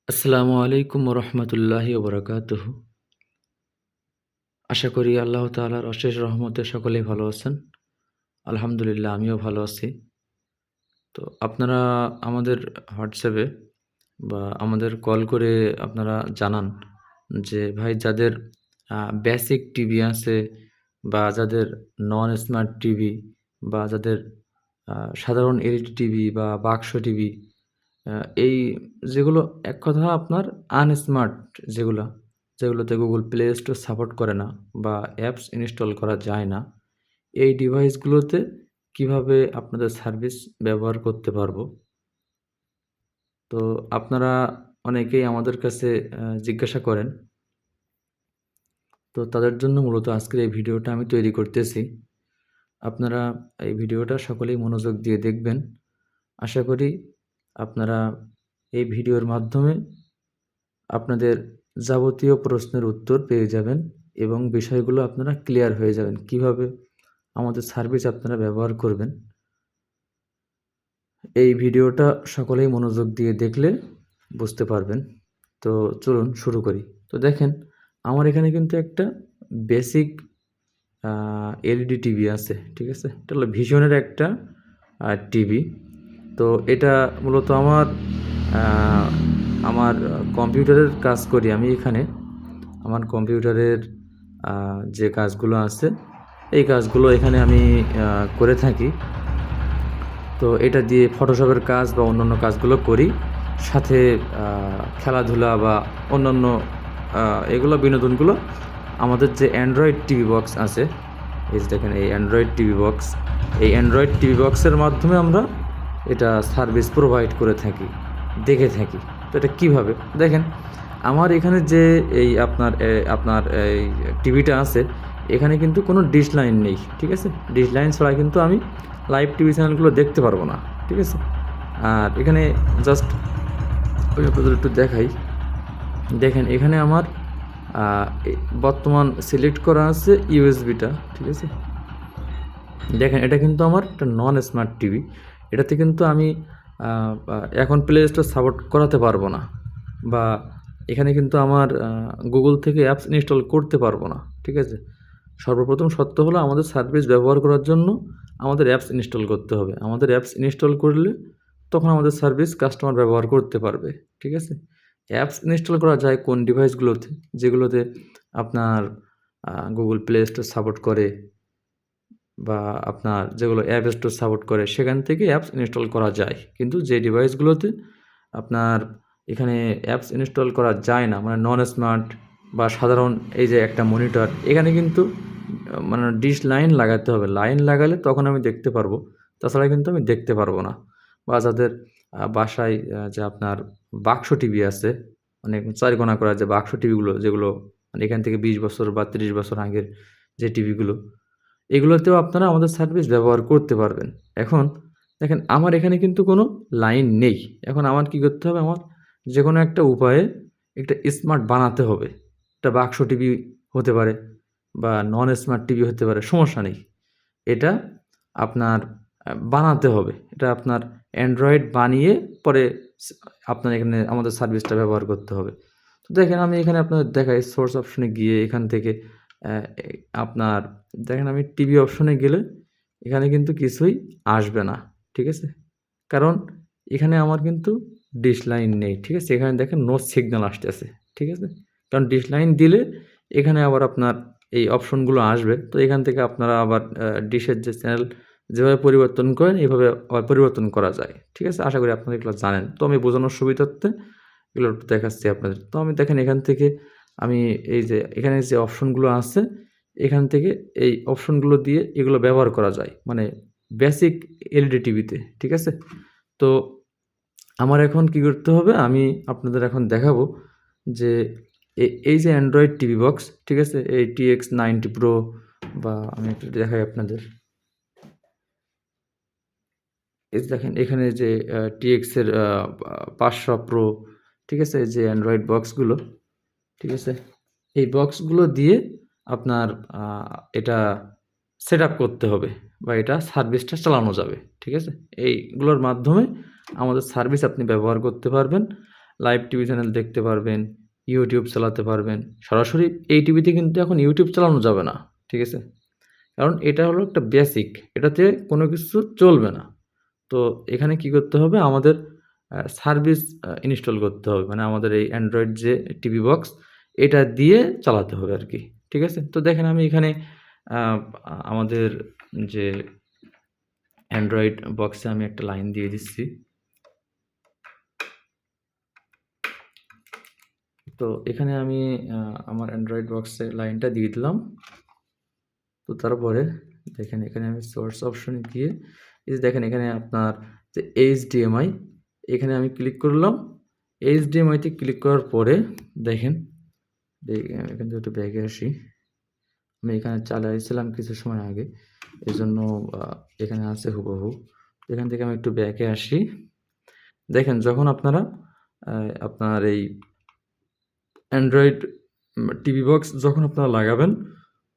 আসসালামু আলাইকুম রহমতুল্লাহি ওবরাকাতুহু। আশা করি আল্লাহ তাআলার অশেষ রহমতে সকলেই ভালো আছেন। আলহামদুলিল্লাহ আমিও ভালো আছি। তো আপনারা আমাদের হোয়াটসঅ্যাপে বা আমাদের কল করে আপনারা জানান যে ভাই যাদের বেসিক টিভি আছে বা যাদের নন স্মার্ট টিভি বা যাদের সাধারণ এলইডি টিভি বা বাক্স টিভি, আ এই যেগুলো এক কথা আপনার আনস্মার্ট যেগুলা, যেগুলোতে Google Play Store সাপোর্ট করে না বা অ্যাপস ইনস্টল করা যায় না, এই ডিভাইসগুলোতে কিভাবে আপনাদের সার্ভিস ব্যবহার করতে পারবো? তো আপনারা অনেকেই আমাদের কাছে জিজ্ঞাসা করেন। তো তাদের জন্য মূলত আজকের এই ভিডিওটা আমি তৈরি করতেছি। আপনারা এই ভিডিওটা সকলেই মনোযোগ দিয়ে দেখবেন। আশা করি আপনারা এই ভিডিওর মাধ্যমে আপনাদের যাবতীয় প্রশ্নের উত্তর পেয়ে যাবেন এবং বিষয়গুলো আপনারা ক্লিয়ার হয়ে যাবেন। কিভাবে আমাদের সার্ভিস আপনারা ব্যবহার করবেন। এই ভিডিওটা সকলেই মনোযোগ দিয়ে দেখলে বুঝতে পারবেন। তো চলুন শুরু করি। তো দেখেন, আমার এখানে কিন্তু একটা বেসিক আ এলইডি টিভি আছে। ঠিক আছে? এটা হলো ভিশনের একটা টিভি। তো এটা মূলত আ আমার কম্পিউটারের কাজ করি আমি এখানে। আমার কম্পিউটারের আ যে কাজগুলো আছে, এই কাজগুলো এখানে আমি করে থাকি। তো এটা দিয়ে ফটোশপের কাজ বা অন্যান্য কাজগুলো করি। সাথে আ খেলাধুলা বা অন্যান্য আ এগুলো বিনোদনগুলো আমাদের যে অ্যান্ড্রয়েড টিভি বক্স আছে, এই যে দেখেন এই অ্যান্ড্রয়েড টিভি বক্স। এই অ্যান্ড্রয়েড টিভি বক্সের মাধ্যমে আমরা এটা সার্ভিস প্রোভাইড করে থাকি, দেখে থাকি। তো এটা কিভাবে? দেখেন, আমার এখানে যে এই আপনার এই টিভিটা আছে, এখানে কিন্তু কোনো ডিশ লাইন নেই। ঠিক আছে? ডিশ লাইন ছাড়া কিন্তু আমি লাইভ টিভি চ্যানেলগুলো দেখতে পারবো না। ঠিক আছে? আর এখানে জাস্ট আমি আপনাদের একটু দেখাই। দেখেন এখানে আমার আ এ বর্তমান সিলেক্ট করা আছে ইউএসবিটা। ঠিক আছে? দেখেন এটা কিন্তু আমার একটা নন স্মার্ট টিভি। এটাতে কিন্তু আমি আ আ এখন প্লে স্টোর সাপোর্ট করাতে পারবো না। বা এখানে কিন্তু আমার Google থেকে অ্যাপস ইনস্টল করতে পারবো না। ঠিক আছে? সর্বপ্রথম শর্ত হলো আমাদের সার্ভিস ব্যবহার করার জন্য আমাদের অ্যাপস ইনস্টল করতে হবে। আমাদের অ্যাপস ইনস্টল করলে তখন আমাদের সার্ভিস কাস্টমার ব্যবহার করতে পারবে। ঠিক আছে? অ্যাপস ইনস্টল করা যায় কোন ডিভাইসগুলোতে? যেগুলোতে আপনার Google Play Store সাপোর্ট করে বা আপনার যেগুলো অ্যাপ স্টোর সাপোর্ট করে সেখান থেকে অ্যাপস ইনস্টল করা যায়। কিন্তু যে ডিভাইসগুলোতে আপনার এখানে অ্যাপস ইনস্টল করা যায় না, মানে নন স্মার্ট বা সাধারণ এই যে একটা মনিটর, এখানে কিন্তু মানে ডিশ লাইন লাগাতে হবে। লাইন লাগালে তখন আমি দেখতে পারবো। তাছাড়া কিন্তু আমি দেখতে পারবো না। বা যাদের বাসায় যে আপনার বাক্স টিভি আছে, মানে ৪ কোণা করা যে বাক্স টিভিগুলো যেগুলো মানে এখান থেকে ২০ বছর বা ৩০ বছর আগের যে টিভিগুলো, এগুলোতেও আপনারা আমাদের সার্ভিস ব্যবহার করতে পারবেন। এখন দেখেন আমার এখানে কিন্তু কোনো লাইন নেই। এখন আমার কি করতে হবে? আমার যেকোনো একটা উপায়ে একটা স্মার্ট বানাতে হবে। একটা বাক্স টিভি হতে পারে বা নন স্মার্ট টিভি হতে পারে, সমস্যা নেই। এটা আপনার বানাতে হবে। এটা আপনার অ্যান্ড্রয়েড বানিয়ে পরে স আপনার এখানে আমাদের সার্ভিসটা ব্যবহার করতে হবে। তো দেখেন আমি এখানে আপনাদের দেখাই সোর্স অপশনে গিয়ে এখান থেকে অ্যা এ আপনার দেখেন আমি টিভি অপশনে গেলে এখানে কিন্তু কিছুই আসবে না। ঠিক আছে? কারণ এখানে আমার কিন্তু ডিশ লাইন নেই। ঠিক আছে? এখানে দেখেন নো সিগন্যাল আসতেছে। ঠিক আছে? কারণ ডিশ লাইন দিলে এখানে আবার আপনার এই অপশনগুলো আসবে। তো এখান থেকে আপনারা আবার ডিশের যে চ্যানেল যেভাবে পরিবর্তন করেন এভাবে আবার পরিবর্তন করা যায়। ঠিক আছে? আশা করি আপনারা এগুলো জানেন। তো আমি বোঝানোর সুবিধার্থে এগুলো একটু দেখাচ্ছি আপনাদের। তো আমি দেখেন এখান থেকে আমি এই যে এখানে যে অপশনগুলো আছে, এখান থেকে এই অপশনগুলো দিয়ে এগুলো ব্যবহার করা যায়। মানে বেসিক এলইডি টিভিতে। ঠিক আছে? তো আমার এখন কি করতে হবে? আমি আপনাদের এখন দেখাবো যে এই যে অ্যান্ড্রয়েড টিভি বক্স, ঠিক আছে? এই TX 90 Pro বা আমি একটু দেখাই আপনাদের। এই যে দেখেন এখানে যে TX এর পা 500 Pro, ঠিক আছে? এই যে অ্যান্ড্রয়েড বক্সগুলো, ঠিক আছে? এই বক্সগুলো দিয়ে আপনার আ এটা সেটআপ করতে হবে বা এটা সার্ভিসটা চালানো যাবে। ঠিক আছে? এইগুলোর মাধ্যমে আমাদের সার্ভিস আপনি ব্যবহার করতে পারবেন। লাইভ টিভি চ্যানেল দেখতে পারবেন, ইউটিউব চালাতে পারবেন। সরাসরি এই টিভিতে কিন্তু এখন ইউটিউব চালানো যাবে না, ঠিক আছে? কারণ এটা হলো একটা বেসিক, এটাতে কোনো কিছু চলবে না। তো এখানে কি করতে হবে? আমাদের সার্ভিস ইনস্টল করতে হবে। মানে আমাদের এই অ্যান্ড্রয়েড যে টিভি বক্স, এটা দিয়ে চালাতে হবে আরকি। ঠিক আছে? তো দেখেন আমি এখানে আ আমাদের যে অ্যান্ড্রয়েড বক্সে আমি একটা লাইন দিয়ে দিচ্ছি। তো এখানে আমি আমার অ্যান্ড্রয়েড বক্সে লাইনটা দিয়ে দিলাম। তো তারপরে দেখেন এখানে আমি সোর্স অপশনে গিয়ে এই যে দেখেন এখানে আপনার যে HDMI, এখানে আমি ক্লিক করলাম। HDMI তে ক্লিক করার পরে দেখেন এখান থেকে একটু ব্যাকে আসি। আমি এখানে চালাইছিলাম কিছু সময় আগে। এজন্য এখানে আছে হুবহু। এখান থেকে আমি একটু ব্যাকে আসি। দেখেন যখন আপনারা আপনার এই অ্যান্ড্রয়েড টিভি বক্স যখন আপনারা লাগাবেন,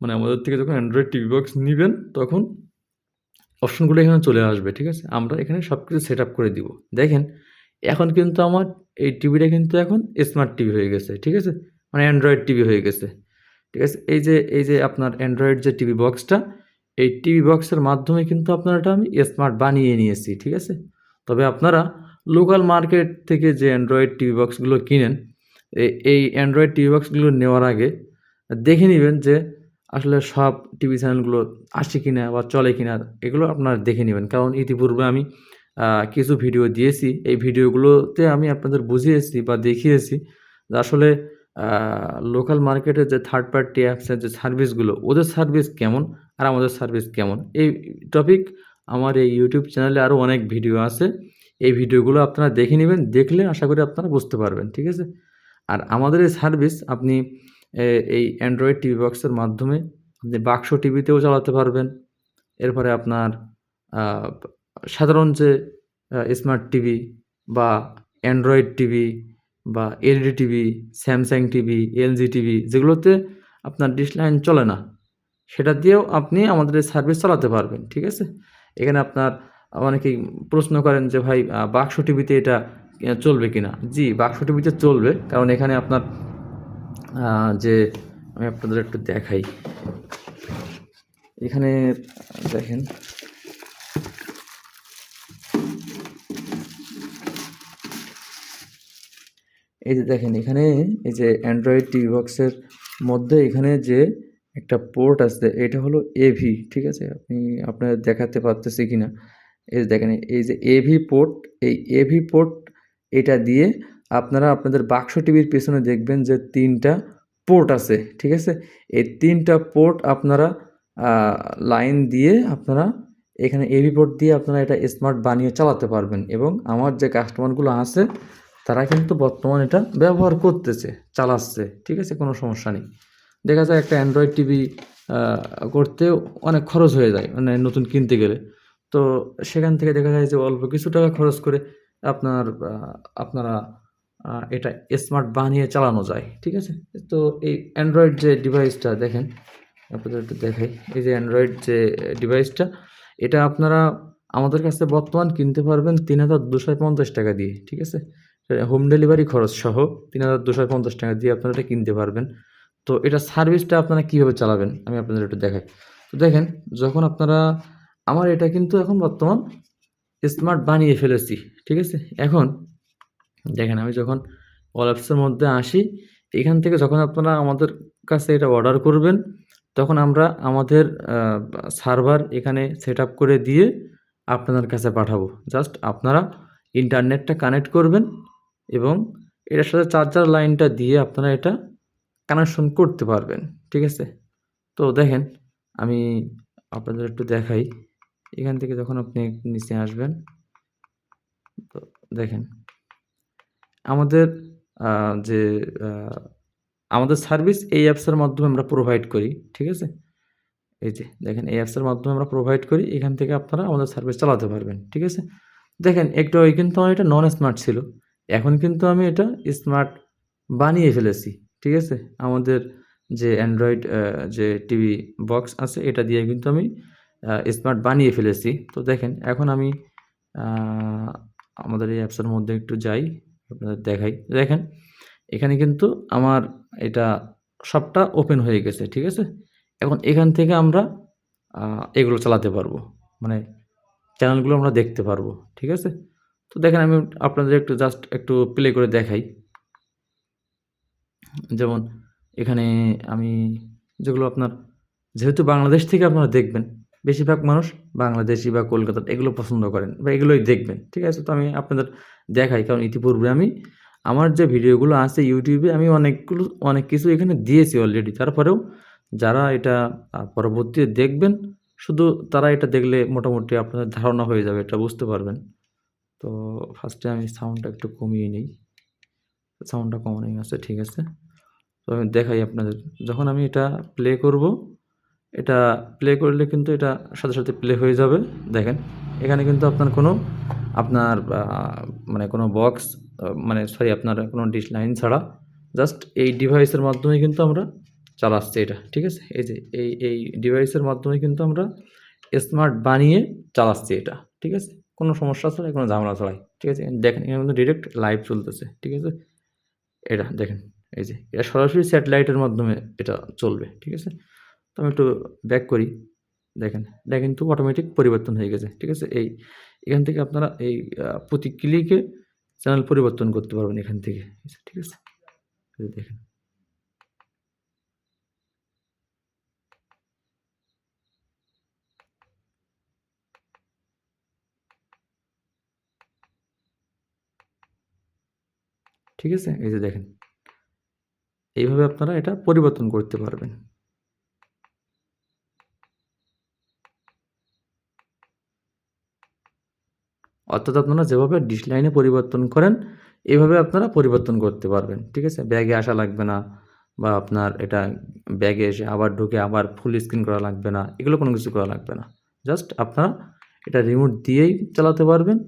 মানে আমাদের থেকে যখন অ্যান্ড্রয়েড টিভি বক্স নিবেন, তখন অপশনগুলো এখানে চলে আসবে, ঠিক আছে? আমরা এখানে সবকিছু সেটআপ করে দিব। দেখেন এখন কিন্তু আমার এই টিভিটা কিন্তু এখন স্মার্ট টিভি হয়ে গেছে, ঠিক আছে? মানে অ্যান্ড্রয়েড টিভি হয়ে গেছে, ঠিক আছে? এই যে আপনার অ্যান্ড্রয়েড যে টিভি বক্সটা, এই টিভি বক্সের মাধ্যমে কিন্তু আপনার এটা আমি স্মার্ট বানিয়ে নিয়েছি, ঠিক আছে? তবে আপনারা লোকাল মার্কেট থেকে যে অ্যান্ড্রয়েড টিভি বক্সগুলো কিনেন, এই অ্যান্ড্রয়েড টিভি বক্সগুলো নেওয়ার আগে দেখে নিবেন যে আসলে সব টিভি চ্যানেলগুলো আসে কিনা বা চলে কিনা, এগুলো আপনারা দেখে নিবেন। কারণ ইতিপূর্বে আমি কিছু ভিডিও দিয়েছি। এই ভিডিওগুলোতে আমি আপনাদের বুঝিয়েছি বা দেখিয়েছি যে আসলে আ লোকাল মার্কেটে যে থার্ড পার্টি অ্যাপসের যে সার্ভিসগুলো, ওদের সার্ভিস কেমন আর আমাদের সার্ভিস কেমন? এই টপিক আমার এই YouTube চ্যানেলে আরও অনেক ভিডিও আছে। এই ভিডিওগুলো আপনারা দেখে নিবেন। দেখলে আশা করি আপনারা বুঝতে পারবেন। ঠিক আছে? আর আমাদের এই সার্ভিস আপনি এই অ্যান্ড্রয়েড টিভি বক্সের মাধ্যমে আপনি বাক্স টিভিতেও চালাতে পারবেন। এরপরে আপনার আ সাধারণ যে স্মার্ট টিভি বা অ্যান্ড্রয়েড টিভি বা LED TV, Samsung TV, LG TV যেগুলোতে আপনার ডিশ লাইন চলে না, সেটা দিয়েও আপনি আমাদের এই সার্ভিস চালাতে পারবেন। ঠিক আছে? এখানে আপনার অনেকেই প্রশ্ন করেন যে, "ভাই বাক্স টিভিতে এটা চলবে কিনা?" জি, বাক্স টিভিতে চলবে। কারণ এখানে আপনার যে আমি আপনাদের একটু দেখাই। এখানে দেখেন এই যে দেখেন এখানে এই যে অ্যান্ড্রয়েড টিভি বক্সের মধ্যে এখানে যে একটা পোর্ট আছে, এটা হলো AV, ঠিক আছে? আপনাদের দেখাতে পারতেছি কিনা। এই যে দেখেন এই যে AV পোর্ট, এই AV পোর্ট এটা দিয়ে আপনারা আপনাদের বাক্স টিভির পেছনে দেখবেন যে ৩ টা পোর্ট আছে, ঠিক আছে? এই ৩ টা পোর্ট আপনারা আ লাইন দিয়ে আপনারা এখানে AV পোর্ট দিয়ে আপনারা এটা স্মার্ট বানিয়ে চালাতে পারবেন এবং আমার যে কাস্টমারগুলো আছে তারা কিন্তু বর্তমানে এটা ব্যবহার করতেছে, চালাচ্ছে, ঠিক আছে? কোনো সমস্যা নেই। দেখা যায় একটা অ্যান্ড্রয়েড টিভি আ করতেও অনেক খরচ হয়ে যায়, মানে নতুন কিনতে গেলে। তো সেখান থেকে দেখা যায় যে অল্প কিছু টাকা খরচ করে আপনার আপনারা এটা স্মার্ট বানিয়ে চালানো যায়, ঠিক আছে? তো এই অ্যান্ড্রয়েড যে ডিভাইসটা দেখেন, আপনাদের একটু দেখাই। এই যে অ্যান্ড্রয়েড যে ডিভাইসটা, এটা আপনারা আমাদের কাছে বর্তমান কিনতে পারবেন ৳৩,২৫০ দিয়ে, ঠিক আছে? হোম ডেলিভারি খরচ সহ ৳৩,২৫০ দিয়ে আপনারা এটা কিনতে পারবেন। তো এটার সার্ভিসটা আপনারা কিভাবে চালাবেন? আমি আপনাদের একটু দেখাই। তো দেখেন, যখন আপনারা আমার এটা কিন্তু এখন বর্তমান স্মার্ট বানিয়ে ফেলেছি, ঠিক আছে? এখন দেখেন আমি যখন অল অ্যাপসের মধ্যে আসি, এখান থেকে যখন আপনারা আমাদের কাছে এটা অর্ডার করবেন, তখন আমরা আমাদের সার্ভার এখানে সেটআপ করে দিয়ে আপনাদের কাছে পাঠাবো। জাস্ট আপনারা ইন্টারনেটটা কানেক্ট করবেন এবং এটার সাথে চার্জার লাইনটা দিয়ে আপনারা এটা কানেকশন করতে পারবেন। ঠিক আছে? তো দেখেন আমি আপনাদের একটু দেখাই। এখান থেকে যখন আপনি নিচে আসবেন, তো দেখেন আমাদের আ যে আ আমাদের সার্ভিস এই অ্যাপসের মাধ্যমে আমরা প্রোভাইড করি। ঠিক আছে? এই যে দেখেন এই অ্যাপসের মাধ্যমে আমরা প্রোভাইড করি। এখান থেকে আপনারা আমাদের সার্ভিস চালাতে পারবেন। ঠিক আছে? দেখেন একটু আগে কিন্তু আমার এটা নন স্মার্ট ছিল। এখন কিন্তু আমি এটা স্মার্ট বানিয়ে ফেলেছি। ঠিক আছে? আমাদের যে অ্যান্ড্রয়েড যে টিভি বক্স আছে এটা দিয়ে কিন্তু আমি স্মার্ট বানিয়ে ফেলেছি। তো দেখেন এখন আমি আ আমাদের এই অ্যাপসের মধ্যে একটু যাই। আপনাদের দেখাই। দেখেন এখানে কিন্তু আমার এটা সবটা ওপেন হয়ে গেছে, ঠিক আছে? এখন এখান থেকে আমরা এগুলো চালাতে পারবো। মানে চ্যানেলগুলো আমরা দেখতে পারবো, ঠিক আছে? তো দেখেন আমি আপনাদের একটু জাস্ট একটু প্লে করে দেখাই। যেমন এখানে আমি যেগুলো আপনার যেহেতু বাংলাদেশ থেকে আপনারা দেখবেন, বেশিরভাগ মানুষ বাংলাদেশী বা কলকাতার এগুলো পছন্দ করেন বা এগুলোই দেখবেন, ঠিক আছে? তো আমি আপনাদের দেখাই, কারণ ইতিপূর্বে আমি আমার যে ভিডিওগুলো আছে ইউটিউবে আমি অনেক কিছু এখানে দিয়েছি অলরেডি। তারপরেও যারা এটা পরবর্তীতে দেখবেন, শুধু তারা এটা দেখলে মোটামুটি আপনাদের ধারণা হয়ে যাবে, এটা বুঝতে পারবেন। তো ফার্স্টে আমি সাউন্ডটা একটু কমিয়ে নিই। সাউন্ডটা কমানোই আছে, ঠিক আছে? তো আমি দেখাই আপনাদের। যখন আমি এটা প্লে করব, এটা প্লে করলে কিন্তু এটা সাথে, সাথে প্লে হয়ে যাবে। দেখেন, এখানে কিন্তু আপনার মানে কোনো বক্স মানে সরি আপনার কোনো ডিশ লাইন ছাড়া জাস্ট এই ডিভাইসের মাধ্যমে কিন্তু আমরা চালাচ্ছি এটা। ঠিক আছে? এই যে এই ডিভাইসের মাধ্যমে কিন্তু আমরা স্মার্ট বানিয়ে চালাচ্ছি এটা। ঠিক আছে? কোনো সমস্যা ছাড়াই, কোনো ঝামেলা ছাড়াই। ঠিক আছে? দেখেন এখানে কিন্তু ডিরেক্ট লাইভ চলতেছে। ঠিক আছে? এটা দেখেন, এই যে এটা সরাসরি স্যাটেলাইটের মাধ্যমে এটা চলবে। ঠিক আছে? তো আমি একটু ব্যাক করি। দেখেন, এটা কিন্তু অটোমেটিক পরিবর্তন হয়ে গেছে। ঠিক আছে? এখান থেকে আপনারা প্রতি ক্লিকে চ্যানেল পরিবর্তন করতে পারবেন এখান থেকে। ঠিক আছে? এই যে দেখেন। ঠিক আছে? এই যে দেখেন। এইভাবে আপনারা এটা পরিবর্তন করতে পারবেন। অর্থাৎ আপনারা যেভাবে ডিশ লাইনে পরিবর্তন করেন, এভাবে আপনারা পরিবর্তন করতে পারবেন। ঠিক আছে? ব্যাগে আসা লাগবে না, বা আপনার এটা ব্যাগে এসে আবার ঢুকে আবার ফুল স্ক্রিন করা লাগবে না। এগুলো কোনো কিছু করা লাগবে না। জাস্ট আপনারা এটা রিমোট দিয়েই চালাতে পারবেন।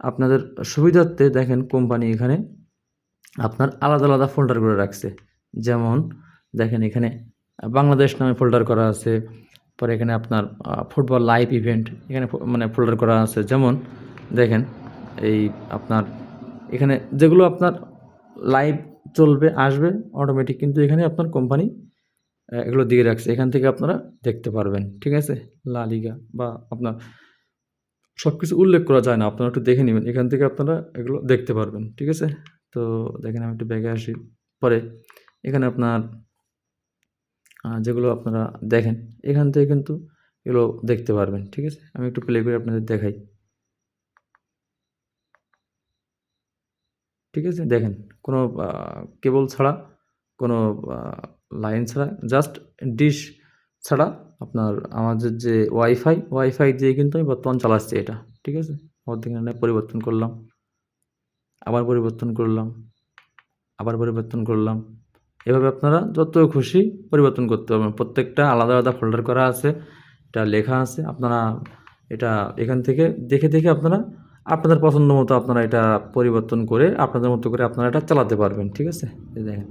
আপনাদের সুবিধার্থে দেখেন কোম্পানি এখানে আপনার আলাদা, আলাদা ফোল্ডার করে রাখছে। যেমন দেখেন এখানে বাংলাদেশ নামে ফোল্ডার করা আছে। পরে এখানে আপনার ফুটবল লাইভ ইভেন্ট এখানে মানে ফোল্ডার করা আছে। যেমন দেখেন এই আপনার এখানে যেগুলো আপনার লাইভ চলবে, আসবে অটোমেটিক, কিন্তু এখানে আপনার কোম্পানি এগুলো দিয়ে রাখছে। এখান থেকে আপনারা দেখতে পারবেন। ঠিক আছে? লা লিগা বা আপনার সবকিছু উল্লেখ করা যায় না। আপনারা একটু দেখে নিবেন। এখান থেকে আপনারা এগুলো দেখতে পারবেন। ঠিক আছে? তো দেখেন আমি একটু ব্যাকে আসি। পরে এখানে আপনার যেগুলো আপনারা দেখেন, এখান থেকে কিন্তু এগুলো দেখতে পারবেন। ঠিক আছে? আমি একটু প্লে করে আপনাদের দেখাই। ঠিক আছে? দেখেন কোনো কেবল ছাড়া, কোনো আ লাইন ছাড়া, জাস্ট ডিশ ছাড়া আপনার আমাদের যে ওয়াইফাই দিয়ে কিন্তু আমি বর্তমান চালাচ্ছি এটা। ঠিক আছে? মধ্যিখানে পরিবর্তন করলাম, আবার পরিবর্তন করলাম, আবার পরিবর্তন করলাম। এভাবে আপনারা যত খুশি পরিবর্তন করতে পারবেন। প্রত্যেকটা আলাদা, আলাদা ফোল্ডার করা আছে। এটা লেখা আছে। আপনারা এটা এখান থেকে দেখে, দেখে আপনারা আপনাদের পছন্দ মতো আপনারা এটা পরিবর্তন করে আপনাদের মতো করে আপনারা এটা চালাতে পারবেন। ঠিক আছে? এই দেখেন।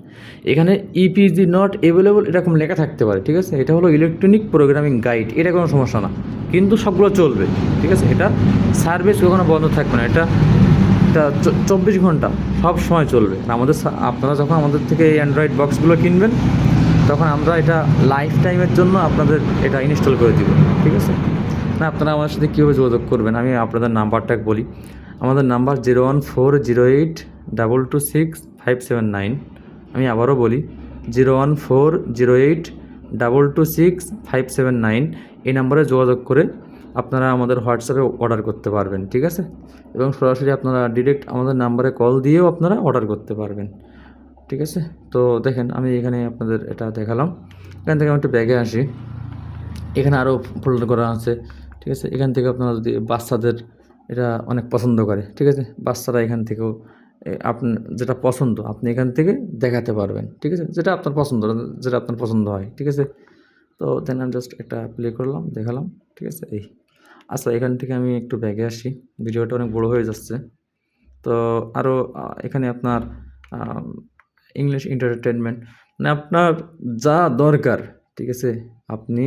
এখানে ইপিজি নট এভেইলেবল এরকম লেখা থাকতে পারে। ঠিক আছে? এটা হলো ইলেকট্রনিক প্রোগ্রামিং গাইড। এটা কোনো সমস্যা না। কিন্তু সবগুলো চলবে। ঠিক আছে? এটা সার্ভিস কখনো বন্ধ থাকবে না। এটা 24 ঘন্টা সব সময় চলবে। আপনারা যখন আমাদের থেকে এই অ্যান্ড্রয়েড বক্সগুলো কিনবেন, তখন আমরা এটা লাইফ টাইমের জন্য আপনাদের এটা ইনস্টল করে দিব। ঠিক আছে? না আপনারা আমার সাথে কীভাবে যোগাযোগ করবেন, আমি আপনাদের নাম্বারটা বলি। আমাদের নাম্বার 01408226579। আমি আবারও বলি 01408226579। এই নাম্বারে যোগাযোগ করে আপনারা আমাদের হোয়াটসঅ্যাপে অর্ডার করতে পারবেন। ঠিক আছে? এবং সরাসরি আপনারা ডিরেক্ট আমাদের নাম্বারে কল দিয়েও আপনারা অর্ডার করতে পারবেন। ঠিক আছে? তো দেখেন আমি এখানে আপনাদের এটা দেখালাম। এখান থেকে আমি একটু ব্যাগে আসি। এখানে আরও ফোল্ডার করা আছে। ঠিক আছে? এখান থেকে আপনারা যদি বাচ্চাদের এটা অনেক পছন্দ করে। ঠিক আছে? বাচ্চারা এখান থেকেও যেটা পছন্দ আপনি এখান থেকে দেখাতে পারবেন। ঠিক আছে? যেটা আপনার পছন্দ হয়। ঠিক আছে? তো দেন আমি জাস্ট একটা প্লে করলাম, দেখালাম। ঠিক আছে? আচ্ছা, এখান থেকে আমি একটু ব্যাগে আসি। ভিডিওটা অনেক বড় হয়ে যাচ্ছে। তো আরও এখানে আপনার ইংলিশ এন্টারটেইনমেন্ট মানে আপনার যা দরকার, ঠিক আছে? আপনি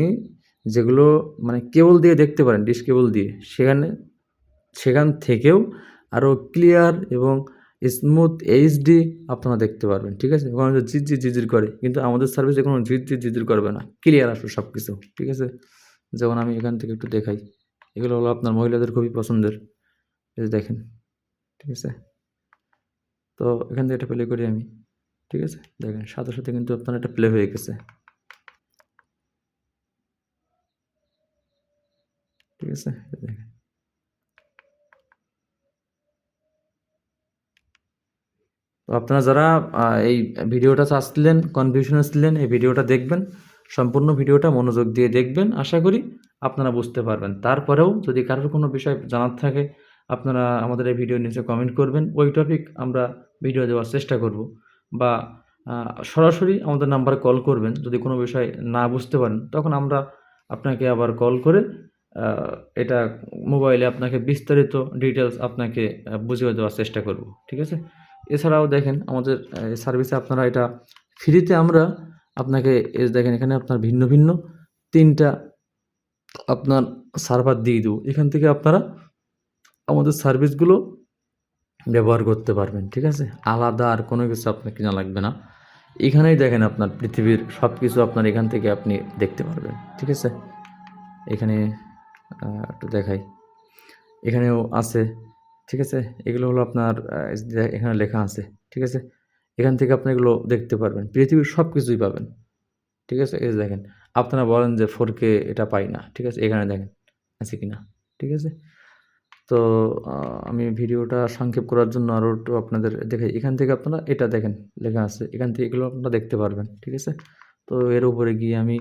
যেগুলো মানে কেবল দিয়ে দেখতে পারেন, ডিশ কেবল দিয়ে, সেখান থেকেও আরও ক্লিয়ার এবং স্মুথ এইচডি আপনারা দেখতে পারবেন, ঠিক আছে? ওখানে যে ঝিরঝির করে, কিন্তু আমাদের সার্ভিসে কোনো ঝিরঝির করবে না, ক্লিয়ার আসবে সব কিছু, ঠিক আছে? যেমন আমি এখান থেকে একটু দেখাই, এগুলো হলো আপনার মহিলাদের খুবই পছন্দের, এই যে দেখেন, ঠিক আছে? তো এখান থেকে এটা প্লে করি আমি, ঠিক আছে? দেখেন সাথে সাথে কিন্তু আপনার এটা প্লে হয়ে গেছে, ঠিক আছে? দেখেন, তো আপনারা যারা এই ভিডিওটা চাচ্ছিলেন, কনফিউশনে ছিলেন, এই ভিডিওটা দেখবেন, সম্পূর্ণ ভিডিওটা মনোযোগ দিয়ে দেখবেন, আশা করি আপনারা বুঝতে পারবেন। তারপরেও যদি কারোর কোনো বিষয় জানার থাকে, আপনারা আমাদের এই ভিডিওর নিচে কমেন্ট করবেন, ওই টপিক আমরা ভিডিও দেওয়ার চেষ্টা করব। বা আ সরাসরি আমাদের নাম্বারে কল করবেন, যদি কোনো বিষয় না বুঝতে পারেন, তখন আমরা আপনাকে আবার কল করে আ এটা মোবাইলে আপনাকে বিস্তারিত ডিটেইলস আপনাকে বুঝিয়ে দেওয়ার চেষ্টা করব। ঠিক আছে? এছাড়াও দেখেন আমাদের সার্ভিসে আপনারা এটা ফ্রিতে আমরা আপনাকে দেখেন এখানে আপনার ভিন্ন, ভিন্ন ৩ টা আপনার সার্ভার দিয়ে দেবো। এখান থেকে আপনারা আমাদের সার্ভিসগুলো ব্যবহার করতে পারবেন। ঠিক আছে? আলাদা আর কোনো কিছু আপনার কিনা লাগবে না। এখানেই দেখেন আপনার পৃথিবীর সবকিছু আপনার এখান থেকে আপনি দেখতে পারবেন। ঠিক আছে? এখানে একটু দেখাই। এখানেও আছে। ঠিক আছে? এগুলো হলো আপনার এখানে লেখা আছে। ঠিক আছে? এখান থেকে আপনি এগুলো দেখতে পারবেন। পৃথিবীর সবকিছুই পাবেন। ঠিক আছে? এই যে দেখেন। আপনারা বলেন যে 4K এটা পাই না। ঠিক আছে? এখানে দেখেন আছে কিনা। ঠিক আছে? তো আ আমি ভিডিওটা সংক্ষেপ করার জন্য আরো একটু আপনাদের দেখাই। এখান থেকে আপনারা এটা দেখেন লেখা আছে। এখান থেকে এগুলো আপনারা দেখতে পারবেন। ঠিক আছে? তো এর উপরে গিয়ে আমি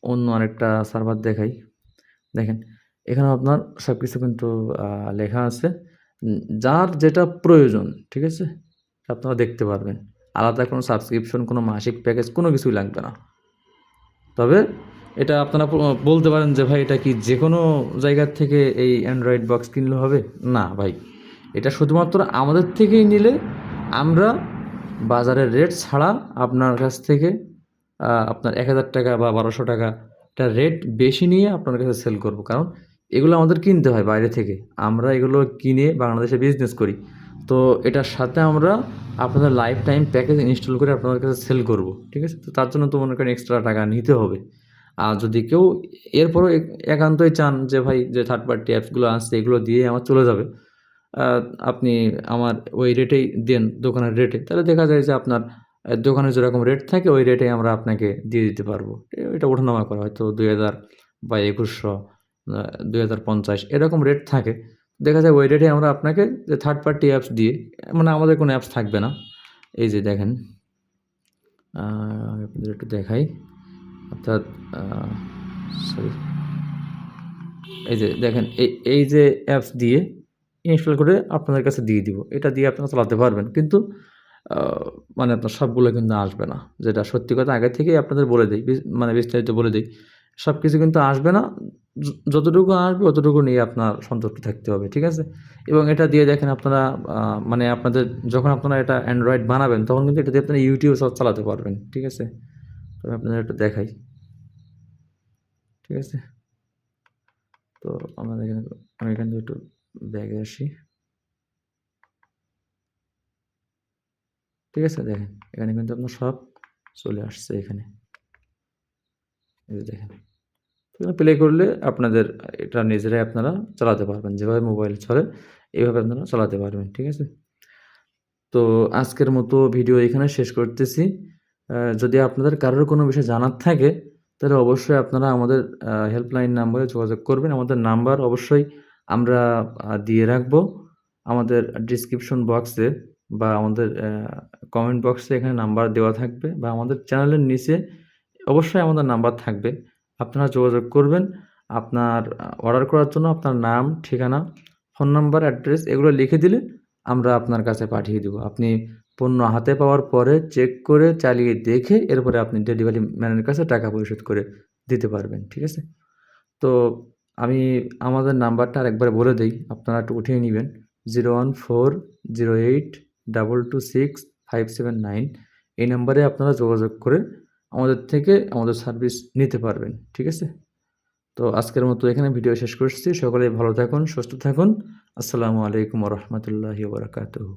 অন্য আরেকটা সার্ভার দেখাই। দেখেন, এখানেও আপনার সবকিছু কিন্তু আ লেখা আছে। যার যেটা প্রয়োজন, ঠিক আছে? আপনারা দেখতে পারবেন। আলাদা কোনো সাবস্ক্রিপশন, কোনো মাসিক প্যাকেজ কোনো কিছুই লাগবে না। তবে এটা আপনারা বলতে পারেন যে, "ভাই এটা কি যেকোনো জায়গার থেকে এই অ্যান্ড্রয়েড বক্স কিনলে হবে?" না ভাই। এটা শুধুমাত্র আমাদের থেকেই নিলে আমরা বাজারের রেট ছাড়া আপনার কাছ থেকে আপনার ৳১,০০০ বা ৳১,২০০ একটা রেট বেশি নিয়ে আপনার কাছে সেল করব। কারণ এগুলো আমাদের কিনতে হয় বাইরে থেকে। আমরা এগুলো কিনে বাংলাদেশে বিজনেস করি। তো এটার সাথে আমরা আপনাদের লাইফ টাইম প্যাকেজ ইনস্টল করে আপনাদের কাছে সেল করব। ঠিক আছে? তো তার জন্য তো মনে করেন এক্সট্রা টাকা নিতে হবে। আর যদি কেউ এরপরেও একান্তই চান যে ভাই যে থার্ড পার্টি অ্যাপসগুলো আছে এগুলো দিয়ে আমার চলে যাবে। আ আপনি আমার ওই রেটেই দেন দোকানের রেটে। তাহলে দেখা যায় যে আপনার দোকানে যেরকম রেট থাকে ওই রেটেই আমরা আপনাকে দিয়ে দিতে পারবো। এটা ওঠানামা করে হয়তো ২,০০০ বা ২১০০ আ ২,০৫০ এরকম রেট থাকে। দেখা যায় ওই রেটে আমরা আপনাকে যে থার্ড পার্টি অ্যাপস দিয়ে মানে আমাদের কোনো অ্যাপস থাকবে না। এই যে দেখেন, আমি আপনাদের একটু দেখাই। অর্থাৎ আ সরি, এই যে দেখেন এই যে অ্যাপস দিয়ে ইনস্টল করে আপনাদের কাছে দিয়ে দিব। এটা দিয়ে আপনারা চালাতে পারবেন। কিন্তু আ মানে আপনার সবগুলো কিন্তু আসবে না। যেটা সত্যি কথা আগে থেকেই আপনাদের বলে দেই। মানে বিস্তারিত বলে দেই। সবকিছু কিন্তু আসবে না। যতটুকু আসবে অতটুকু নিয়ে আপনার সন্তুষ্ট থাকতে হবে। ঠিক আছে? এবং এটা দিয়ে দেখেন আপনারা আ মানে আপনাদের যখন আপনারা এটা অ্যান্ড্রয়েড বানাবেন তখন কিন্তু এটা দিয়ে আপনারা YouTube চালাতে পারবেন। ঠিক আছে? তো আমি আপনাদের একটু দেখাই। ঠিক আছে? তো আমাদের এখানে আমি এখান থেকে একটু ব্যাগে আসি। ঠিক আছে? দেখেন। এখানে কিন্তু আপনার সব চলে আসছে এখানে। এই যে দেখেন। প্লে করলে আপনাদের এটা নিজেরাই আপনারা চালাতে পারবেন। যেভাবে মোবাইল চলে এভাবে আপনারা চালাতে পারবেন। ঠিক আছে? তো আজকের মতো ভিডিও এখানে শেষ করতেছি। যদি আপনাদের কারোর কোনো বিষয় জানার থাকে তাহলে অবশ্যই আপনারা আমাদের হেল্পলাইন নাম্বারে যোগাযোগ করবেন। আমাদের নাম্বার অবশ্যই আমরা দিয়ে রাখবো। আমাদের ডেসক্রিপশন বক্সে বা আমাদের কমেন্ট বক্সে এখানে নাম্বার দেওয়া থাকবে বা আমাদের চ্যানেলের নিচে অবশ্যই আমাদের নাম্বার থাকবে। আপনারা যোগাযোগ করবেন। আপনার অর্ডার করার জন্য আপনার নাম, ঠিকানা, ফোন নাম্বার, অ্যাড্রেস এগুলো লিখে দিলে আমরা আপনার কাছে পাঠিয়ে দিব। আপনি পণ্য হাতে পাওয়ার পরে চেক করে চালিয়ে দেখে এরপরে আপনি ডেলিভারি ম্যানের কাছে টাকা পরিশোধ করে দিতে পারবেন। ঠিক আছে? তো আমি আমাদের নাম্বারটা আরেকবার বলে দেই। আপনারা একটু উঠিয়ে নিবেন। 01408226579 এই নাম্বারে আপনারা যোগাযোগ করে আমাদের থেকে আমাদের সার্ভিস নিতে পারবেন। ঠিক আছে? তো আজকের মতো এখানে ভিডিও শেষ করছি। সকলেই ভালো থাকুন, সুস্থ থাকুন। আসসালামু আলাইকুম ওয়া রাহমাতুল্লাহি ওয়া বারাকাতুহু।